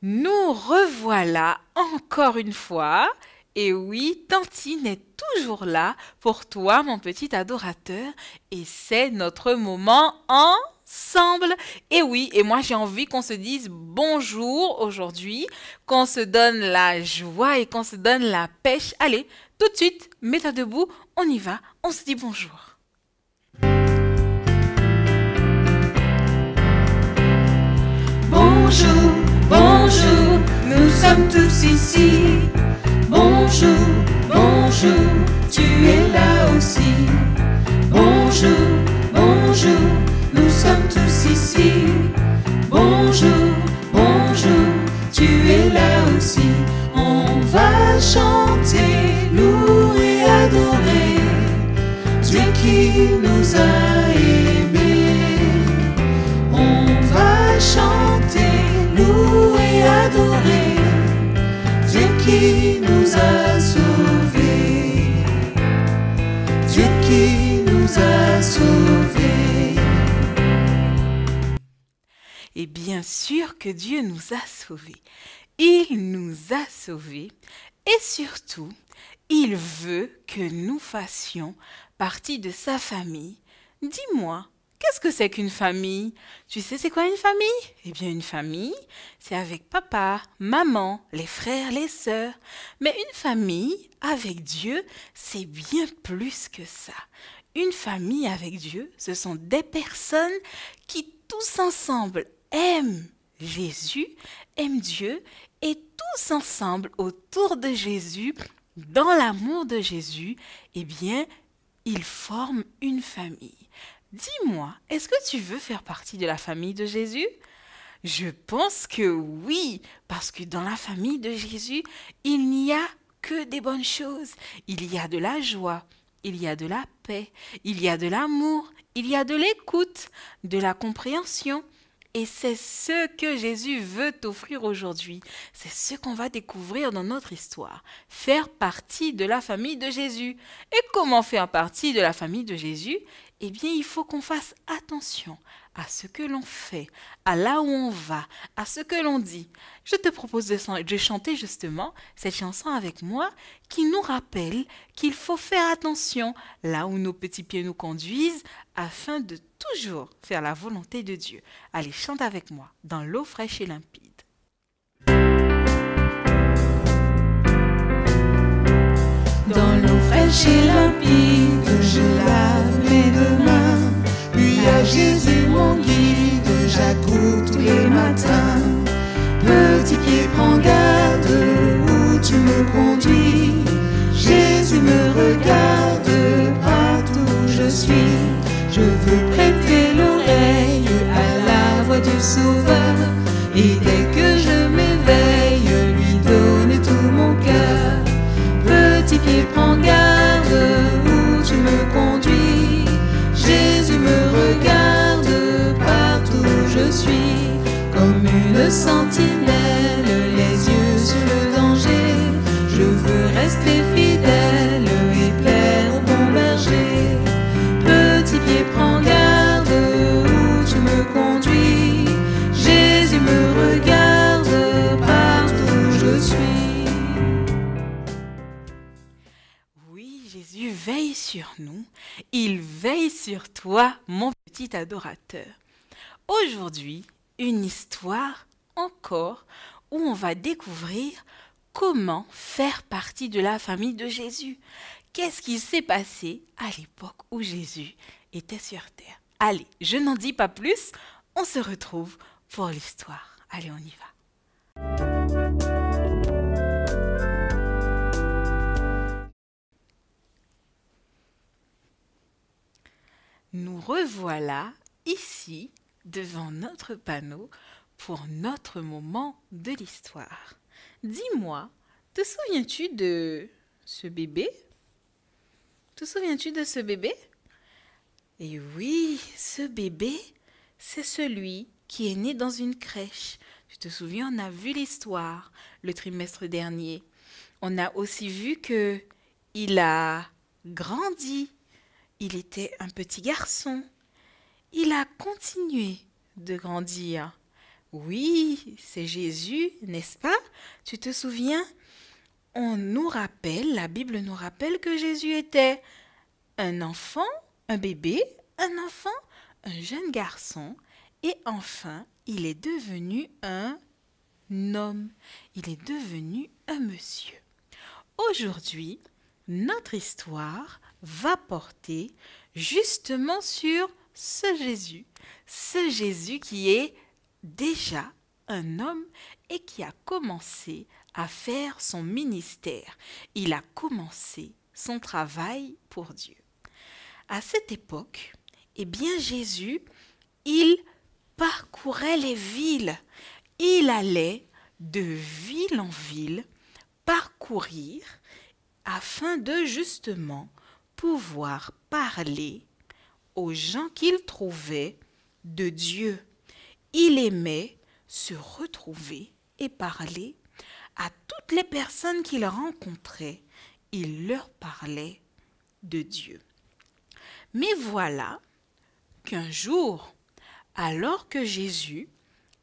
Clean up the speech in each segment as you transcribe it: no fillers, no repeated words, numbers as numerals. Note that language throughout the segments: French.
Nous revoilà encore une fois. Et oui, Tantine est toujours là pour toi, mon petit adorateur. Et c'est notre moment ensemble. Et oui, et moi j'ai envie qu'on se dise bonjour aujourd'hui, qu'on se donne la joie et qu'on se donne la pêche. Allez, tout de suite, mets-toi debout, on y va, on se dit bonjour. Bonjour, bonjour, nous sommes tous ici. Bonjour, bonjour, tu es là aussi. Bonjour, bonjour, nous sommes tous ici. Bonjour, bonjour, tu es là aussi. On va chanter, louer, adorer Dieu qui nous a aimés. On va chanter, louer, adorer Dieu qui nous a sauvés. Dieu qui nous a sauvés. Et bien sûr que Dieu nous a sauvés. Il nous a sauvés et surtout, il veut que nous fassions partie de sa famille. Dis-moi, qu'est-ce que c'est qu'une famille? Tu sais c'est quoi une famille? Eh bien une famille, c'est avec papa, maman, les frères, les sœurs. Mais une famille avec Dieu, c'est bien plus que ça. Une famille avec Dieu, ce sont des personnes qui tous ensemble aiment Jésus, aiment Dieu et tous ensemble autour de Jésus, dans l'amour de Jésus, eh bien, ils forment une famille. Dis-moi, est-ce que tu veux faire partie de la famille de Jésus? Je pense que oui, parce que dans la famille de Jésus, il n'y a que des bonnes choses. Il y a de la joie, il y a de la paix, il y a de l'amour, il y a de l'écoute, de la compréhension. Et c'est ce que Jésus veut t'offrir aujourd'hui. C'est ce qu'on va découvrir dans notre histoire. Faire partie de la famille de Jésus. Et comment faire partie de la famille de Jésus? Eh bien, il faut qu'on fasse attention à ce que l'on fait, à là où on va, à ce que l'on dit. Je te propose de chanter justement cette chanson avec moi qui nous rappelle qu'il faut faire attention là où nos petits pieds nous conduisent afin de toujours faire la volonté de Dieu. Allez, chante avec moi dans l'eau fraîche et limpide. Dans l'eau fraîche et limpide, je lave mes deux mains. Puis à Jésus mon guide, j'accours tous les matins. Petit pied, prends garde où tu me conduis. Jésus me regarde partout où je suis. Je veux prêter l'oreille à la voix du Sauveur. Et dès que je m'éveille, lui donner tout mon cœur. Petit pied, prends garde où tu me conduis. Jésus me regarde partout où je suis. Comme une sentinelle, les yeux sur le danger. Je veux rester fidèle et plaire au bon berger. Petit pied, prends garde où tu me conduis. Jésus me regarde partout où je suis. Oui, Jésus veille sur nous. Il veille sur toi, mon petit adorateur. Aujourd'hui, une histoire encore où on va découvrir comment faire partie de la famille de Jésus. Qu'est-ce qui s'est passé à l'époque où Jésus était sur terre? Allez, je n'en dis pas plus, on se retrouve pour l'histoire. Allez, on y va. Nous revoilà ici devant notre panneau pour notre moment de l'histoire. Dis-moi, te souviens-tu de ce bébé? Te souviens-tu de ce bébé? Et oui, ce bébé, c'est celui qui est né dans une crèche. Tu te souviens, on a vu l'histoire le trimestre dernier. On a aussi vu que il a grandi. Il était un petit garçon. Il a continué de grandir. Oui, c'est Jésus, n'est-ce pas? Tu te souviens? On nous rappelle, la Bible nous rappelle que Jésus était un enfant, un bébé, un enfant, un jeune garçon, et enfin, il est devenu un homme. Il est devenu un monsieur. Aujourd'hui, notre histoire va porter justement sur ce Jésus qui est déjà un homme et qui a commencé à faire son ministère. Il a commencé son travail pour Dieu. À cette époque, eh bien Jésus, il parcourait les villes. Il allait de ville en ville parcourir afin de justement pouvoir parler aux gens qu'il trouvait de Dieu. Il aimait se retrouver et parler à toutes les personnes qu'il rencontrait. Il leur parlait de Dieu. Mais voilà qu'un jour, alors que Jésus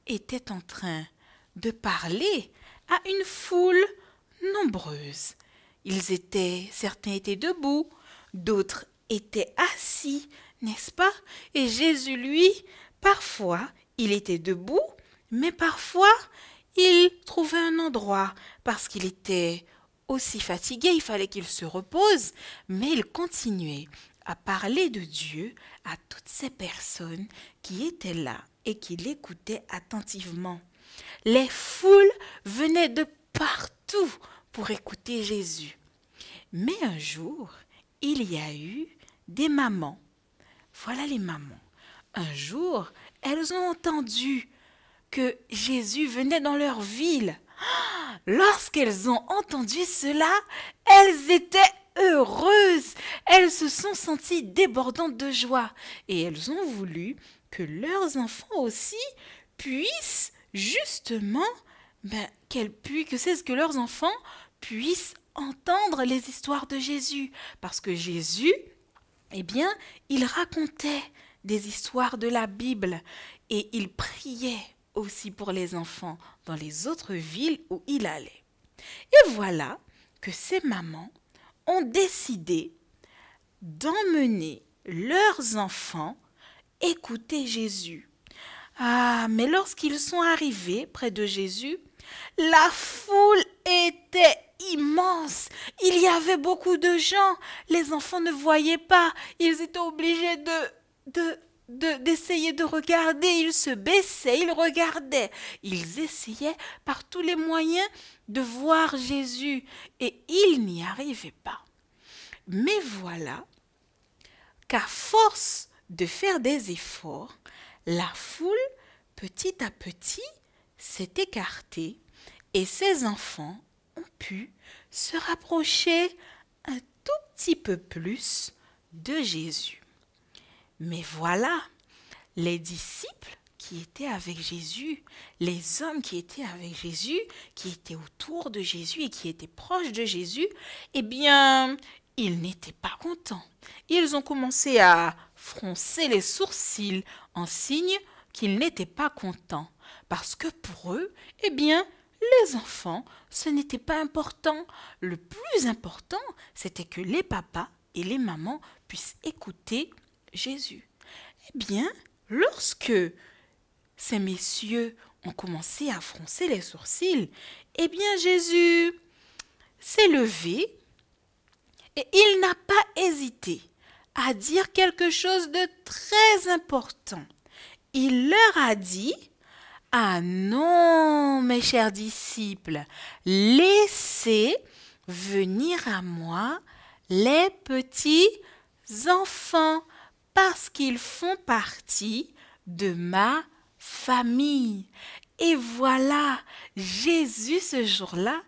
était en train de parler à une foule nombreuse, certains étaient debout, d'autres étaient assis, n'est-ce pas? Et Jésus, lui, parfois, il était debout, mais parfois, il trouvait un endroit parce qu'il était aussi fatigué, il fallait qu'il se repose, mais il continuait à parler de Dieu à toutes ces personnes qui étaient là et qui l'écoutaient attentivement. Les foules venaient de partout pour écouter Jésus. Mais un jour, il y a eu des mamans. Voilà les mamans. Un jour, elles ont entendu que Jésus venait dans leur ville. Lorsqu'elles ont entendu cela, elles étaient heureuses. Elles se sont senties débordantes de joie et elles ont voulu que leurs enfants aussi puissent justement, que leurs enfants puissent entendre les histoires de Jésus. Parce que Jésus, eh bien, il racontait des histoires de la Bible et il priait aussi pour les enfants dans les autres villes où il allait. Et voilà que ces mamans ont décidé d'emmener leurs enfants écouter Jésus. Ah, mais lorsqu'ils sont arrivés près de Jésus, la foule était immense. Il y avait beaucoup de gens. Les enfants ne voyaient pas. Ils étaient obligés d'essayer de regarder. Ils se baissaient, ils regardaient. Ils essayaient par tous les moyens de voir Jésus et ils n'y arrivaient pas. Mais voilà qu'à force de faire des efforts, la foule, petit à petit, s'est écartée et ces enfants ont pu se rapprocher un tout petit peu plus de Jésus. Mais voilà, les disciples qui étaient avec Jésus, les hommes qui étaient avec Jésus, qui étaient autour de Jésus et qui étaient proches de Jésus, eh bien, ils n'étaient pas contents. Ils ont commencé à froncer les sourcils en signe qu'ils n'étaient pas contents. Parce que pour eux, eh bien, les enfants, ce n'était pas important. Le plus important, c'était que les papas et les mamans puissent écouter Jésus. Eh bien, lorsque ces messieurs ont commencé à froncer les sourcils, eh bien, Jésus s'est levé et il n'a pas hésité à dire quelque chose de très important. Il leur a dit: « Ah non, mes chers disciples, laissez venir à moi les petits enfants parce qu'ils font partie de ma famille. » Et voilà, Jésus ce jour-là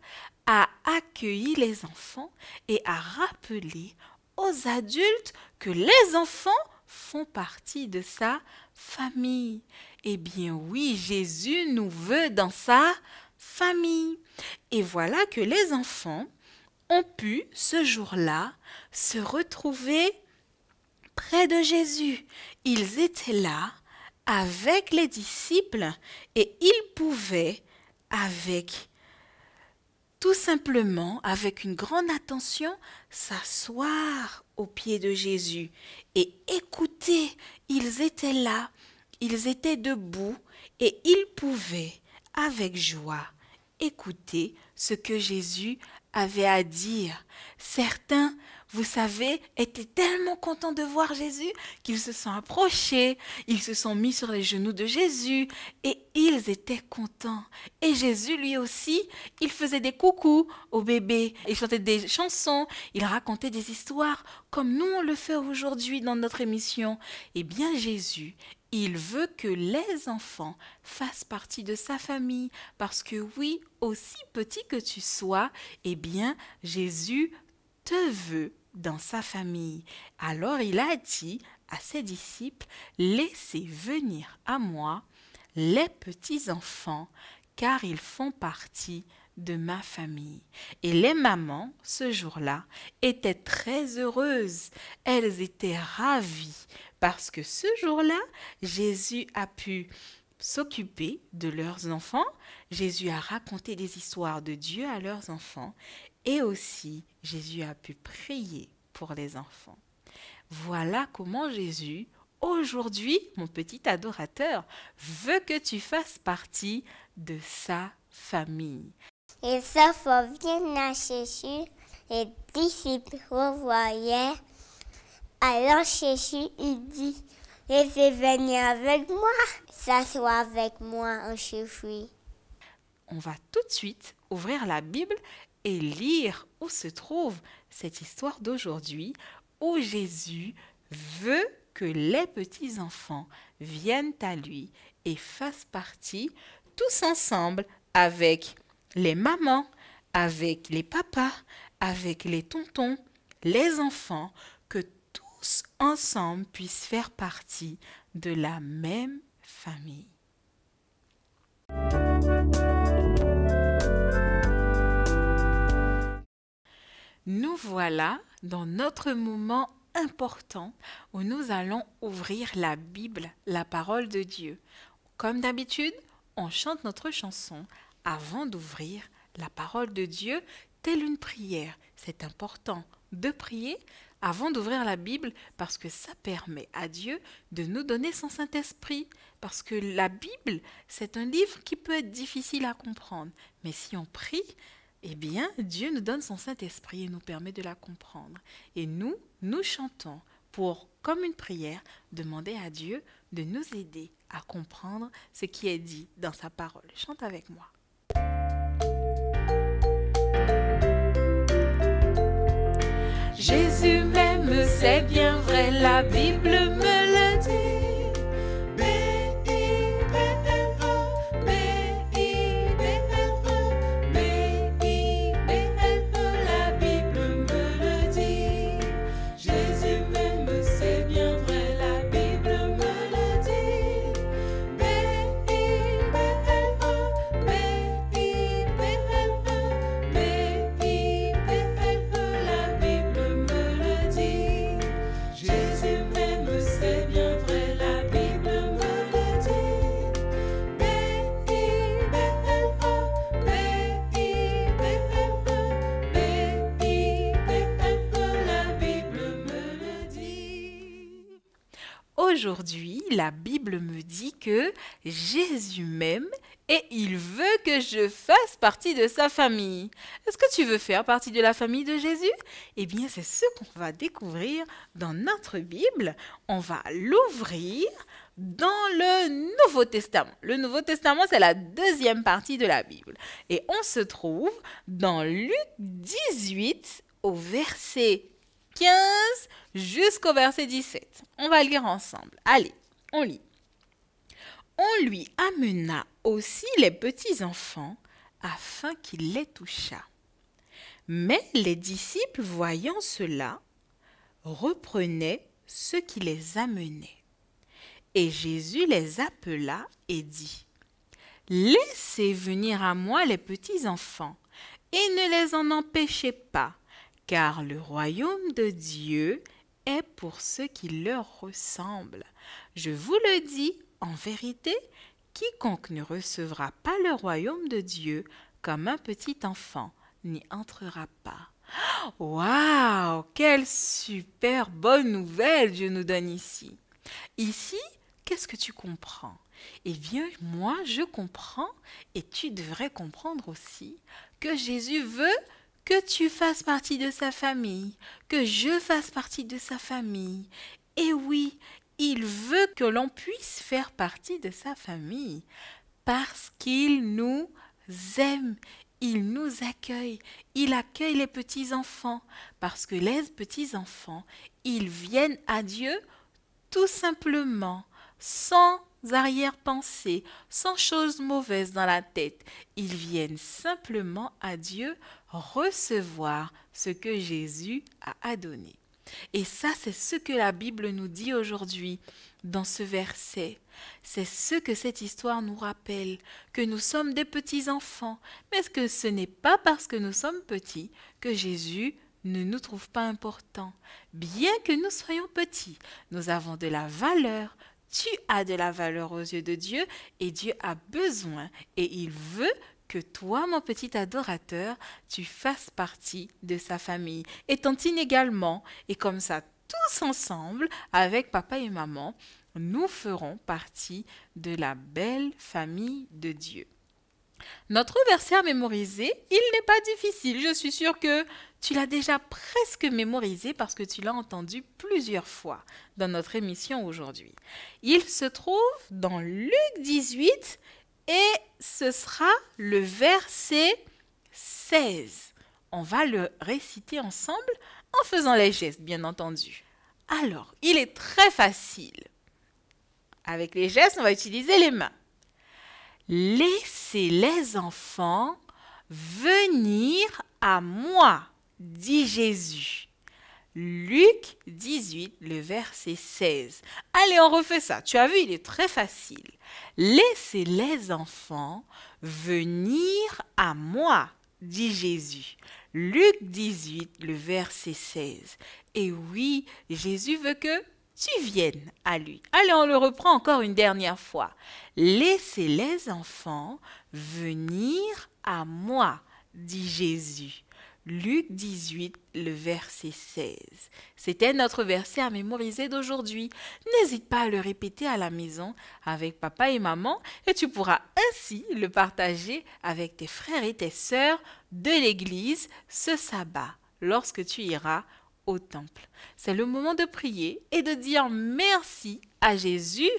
a accueilli les enfants et a rappelé aux adultes que les enfants font partie de sa famille. Eh bien oui, Jésus nous veut dans sa famille. Et voilà que les enfants ont pu, ce jour-là, se retrouver près de Jésus. Ils étaient là avec les disciples et ils pouvaient, tout simplement, avec une grande attention, s'asseoir aux pieds de Jésus et écouter. Ils étaient là, ils étaient debout et ils pouvaient, avec joie, écouter ce que Jésus avait à dire. Certains, vous savez, étaient tellement contents de voir Jésus qu'ils se sont approchés, ils se sont mis sur les genoux de Jésus et ils étaient contents. Et Jésus, lui aussi, il faisait des coucous au bébé, il chantait des chansons, il racontait des histoires comme nous on le fait aujourd'hui dans notre émission. Eh bien Jésus, il veut que les enfants fassent partie de sa famille parce que oui, aussi petit que tu sois, eh bien Jésus te veut dans sa famille. Alors il a dit à ses disciples, laissez venir à moi les petits enfants, car ils font partie de ma famille. Et les mamans, ce jour-là, étaient très heureuses. Elles étaient ravies parce que ce jour-là, Jésus a pu s'occuper de leurs enfants. Jésus a raconté des histoires de Dieu à leurs enfants. Et aussi, Jésus a pu prier pour les enfants. Voilà comment Jésus, aujourd'hui, mon petit adorateur, veut que tu fasses partie de sa famille. Les enfants viennent à Jésus, les disciples revoyaient. Alors Jésus, il dit, laissez venir avec moi, s'asseoir avec moi en cheville. On va tout de suite ouvrir la Bible et lire où se trouve cette histoire d'aujourd'hui où Jésus veut que les petits-enfants viennent à lui et fassent partie tous ensemble avec les mamans, avec les papas, avec les tontons, les enfants, que tous ensemble puissent faire partie de la même famille. Nous voilà dans notre moment important où nous allons ouvrir la Bible, la parole de Dieu. Comme d'habitude, on chante notre chanson avant d'ouvrir la parole de Dieu, telle une prière. C'est important de prier avant d'ouvrir la Bible parce que ça permet à Dieu de nous donner son Saint-Esprit. Parce que la Bible, c'est un livre qui peut être difficile à comprendre. Mais si on prie, eh bien, Dieu nous donne son Saint-Esprit et nous permet de la comprendre. Et nous chantons pour, comme une prière, demander à Dieu de nous aider à comprendre ce qui est dit dans sa parole. Chante avec moi. Jésus m'aime, c'est bien vrai, la Bible me le dit. Aujourd'hui, la Bible me dit que Jésus m'aime et il veut que je fasse partie de sa famille. Est-ce que tu veux faire partie de la famille de Jésus? Eh bien, c'est ce qu'on va découvrir dans notre Bible. On va l'ouvrir dans le Nouveau Testament. Le Nouveau Testament, c'est la deuxième partie de la Bible. Et on se trouve dans Luc 18 au verset 15 jusqu'au verset 17. On va lire ensemble. Allez, on lit. On lui amena aussi les petits-enfants afin qu'il les touchât. Mais les disciples, voyant cela, reprenaient ceux qui les amenaient. Et Jésus les appela et dit, « Laissez venir à moi les petits enfants, et ne les en empêchez pas, car le royaume de Dieu est pour ceux qui leur ressemblent. Je vous le dis, en vérité, quiconque ne recevra pas le royaume de Dieu comme un petit enfant n'y entrera pas. » Waouh! Quelle super bonne nouvelle Dieu nous donne ici. Ici, qu'est-ce que tu comprends? Eh bien, moi, je comprends, et tu devrais comprendre aussi, que Jésus veut que tu fasses partie de sa famille, que je fasse partie de sa famille. Et oui, il veut que l'on puisse faire partie de sa famille parce qu'il nous aime. Il nous accueille. Il accueille les petits-enfants parce que les petits-enfants, ils viennent à Dieu tout simplement, sans arrière-pensée, sans choses mauvaises dans la tête. Ils viennent simplement à Dieu recevoir ce que Jésus a donné. Et ça, c'est ce que la Bible nous dit aujourd'hui dans ce verset. C'est ce que cette histoire nous rappelle, que nous sommes des petits-enfants, mais que ce n'est pas parce que nous sommes petits que Jésus ne nous trouve pas importants. Bien que nous soyons petits, nous avons de la valeur. Tu as de la valeur aux yeux de Dieu et Dieu a besoin et il veut que toi, mon petit adorateur, tu fasses partie de sa famille. Et Tantine également. Et comme ça, tous ensemble, avec papa et maman, nous ferons partie de la belle famille de Dieu. Notre verset à mémoriser, il n'est pas difficile. Je suis sûre que tu l'as déjà presque mémorisé parce que tu l'as entendu plusieurs fois dans notre émission aujourd'hui. Il se trouve dans Luc 18 et ce sera le verset 16. On va le réciter ensemble en faisant les gestes, bien entendu. Alors, il est très facile. Avec les gestes, on va utiliser les mains. Laissez les enfants venir à moi, dit Jésus. Luc 18, le verset 16. Allez, on refait ça. Tu as vu, il est très facile. Laissez les enfants venir à moi, dit Jésus. Luc 18, le verset 16. Et oui, Jésus veut que tu viennes à lui. Allez, on le reprend encore une dernière fois. Laissez les enfants venir à moi, dit Jésus. Luc 18, le verset 16. C'était notre verset à mémoriser d'aujourd'hui. N'hésite pas à le répéter à la maison avec papa et maman et tu pourras ainsi le partager avec tes frères et tes sœurs de l'église ce sabbat lorsque tu iras au temple. C'est le moment de prier et de dire merci à Jésus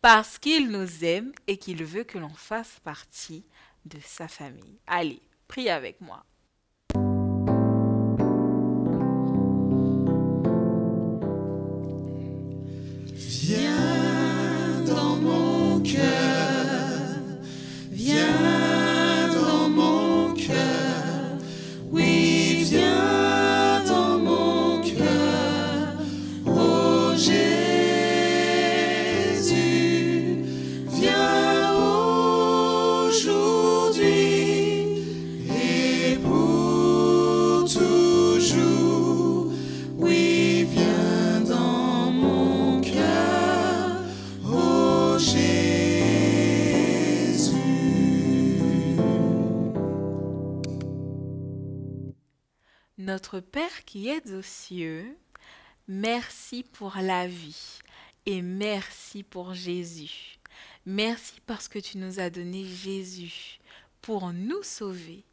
parce qu'il nous aime et qu'il veut que l'on fasse partie de sa famille. Allez, prie avec moi. Viens dans mon cœur, viens dans mon cœur, oui, viens dans mon cœur, oh Jésus, viens aujourd'hui et pour toujours, oui, viens dans mon cœur, oh Jésus. Notre Père qui es aux cieux, merci pour la vie et merci pour Jésus. Merci parce que tu nous as donné Jésus pour nous sauver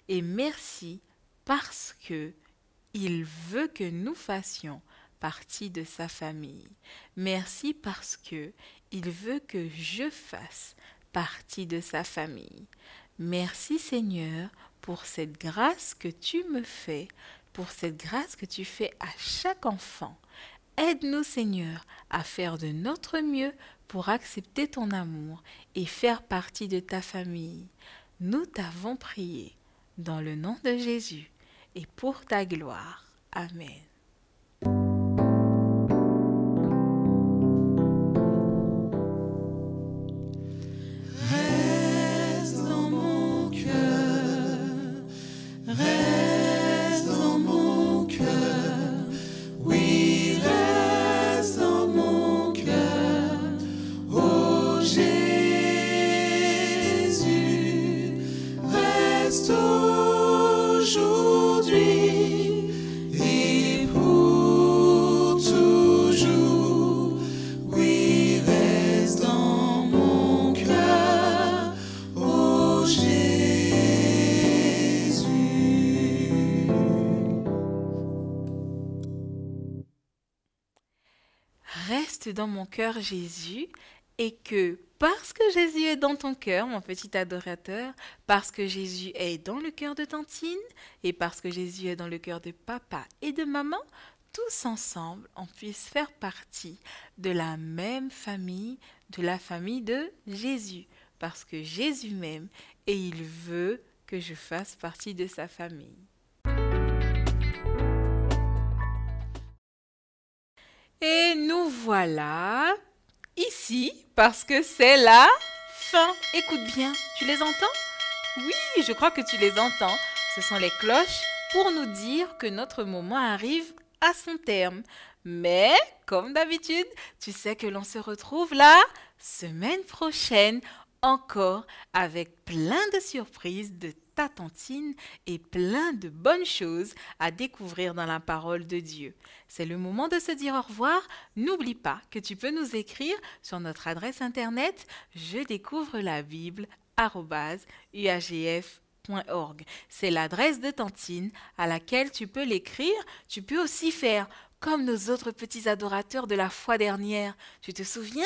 et merci parce que il veut que nous fassions partie de sa famille. Merci parce que il veut que je fasse partie de sa famille. Merci Seigneur pour cette grâce que tu me fais, pour cette grâce que tu fais à chaque enfant. Aide-nous Seigneur à faire de notre mieux pour accepter ton amour et faire partie de ta famille. Nous t'avons prié dans le nom de Jésus et pour ta gloire. Amen. reste aujourd'hui et pour toujours. Oui, reste dans mon cœur, ô Jésus. Reste dans mon cœur, Jésus, et que parce que Jésus est dans ton cœur, mon petit adorateur, parce que Jésus est dans le cœur de Tantine, et parce que Jésus est dans le cœur de papa et de maman, tous ensemble, on puisse faire partie de la même famille, de la famille de Jésus, parce que Jésus m'aime et il veut que je fasse partie de sa famille. Et nous voilà ici parce que c'est la fin. Écoute bien, tu les entends? Oui, je crois que tu les entends. Ce sont les cloches pour nous dire que notre moment arrive à son terme. Mais, comme d'habitude, tu sais que l'on se retrouve la semaine prochaine encore avec plein de surprises de ta Tantine et plein de bonnes choses à découvrir dans la parole de Dieu. C'est le moment de se dire au revoir. N'oublie pas que tu peux nous écrire sur notre adresse internet jedécouvre-la-bible@uagf.org. C'est l'adresse de Tantine à laquelle tu peux l'écrire. Tu peux aussi faire comme nos autres petits adorateurs de la fois dernière. Tu te souviens?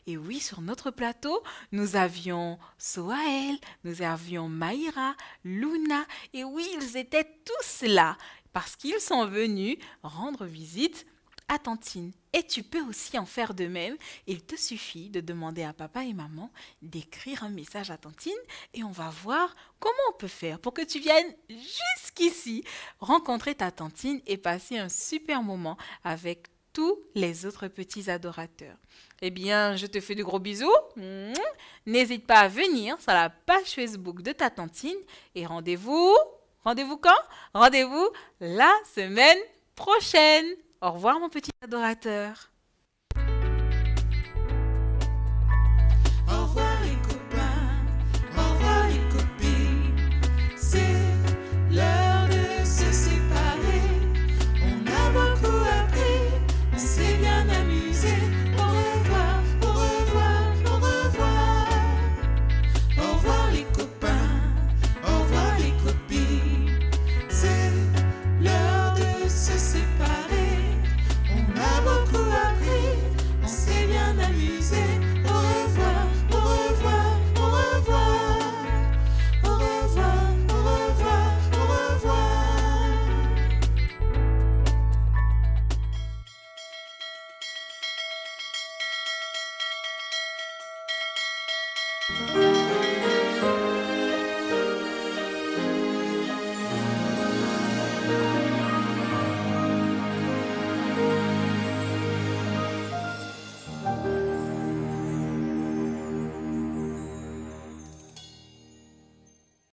Et oui, sur notre plateau, nous avions Soaël, nous avions Maïra, Luna, et oui, ils étaient tous là parce qu'ils sont venus rendre visite à Tantine. Et tu peux aussi en faire de même. Il te suffit de demander à papa et maman d'écrire un message à Tantine et on va voir comment on peut faire pour que tu viennes jusqu'ici rencontrer ta Tantine et passer un super moment avec tous les autres petits adorateurs. Eh bien, je te fais de gros bisous. N'hésite pas à venir sur la page Facebook de ta Tantine et rendez-vous quand? Rendez-vous la semaine prochaine. Au revoir mon petit adorateur. Au revoir les copains, au revoir les copines. C'est l'heure de se séparer. On a beaucoup appris, on s'est bien amusé. Au revoir, au revoir, au revoir. Au revoir les copains, au revoir les copines. C'est l'heure de se séparer. On a beaucoup appris, on s'est bien amusé. Au revoir, au revoir, au revoir. Au revoir, au revoir, au revoir.